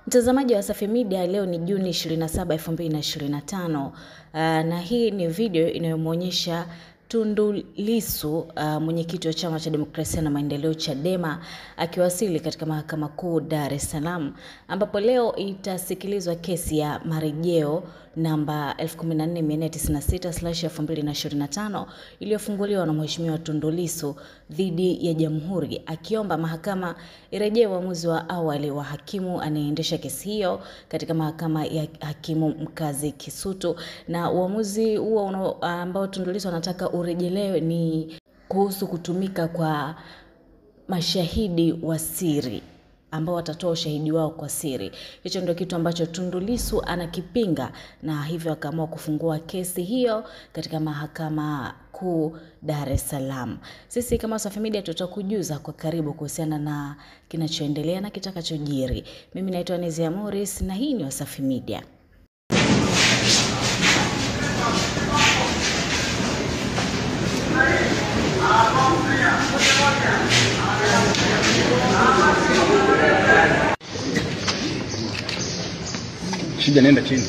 Mtazamaji wa Wasafi Media, leo ni Juni 27, 2025 na hii ni video inayomuonyesha Tundu Lissu, mwenyekiti wa Chama cha Demokrasia na Maendeleo Chadema, akiwasili katika Mahakama Kuu Dar es Salaam, ambapo leo itasikilizwa kesi ya marejeo namba 14496/2025 iliyofunguliwa na Mheshimiwa Tundu Lissu dhidi ya Jamhuri, akiomba mahakama irejee uamuzi wa awali wa hakimu anayeendesha kesi hiyo katika mahakama ya hakimu mkazi Kisutu. Na uamuzi huo ambao Tundu Lissu anataka urejelewe ni kuhusu kutumika kwa mashahidi wa siri ambao watatoa ushahidi wao kwa siri. Hicho ndio kitu ambacho Tundu Lissu anakipinga, na hivyo akaamua kufungua kesi hiyo katika Mahakama Kuu Dar es Salaam. Sisi kama Wasafi Media tutakujuza kwa karibu kuhusiana na kinachoendelea na kitakachojiri. Mimi naitwa Nezia Morris na hii ni Wasafi Media. Shida, nenda chini.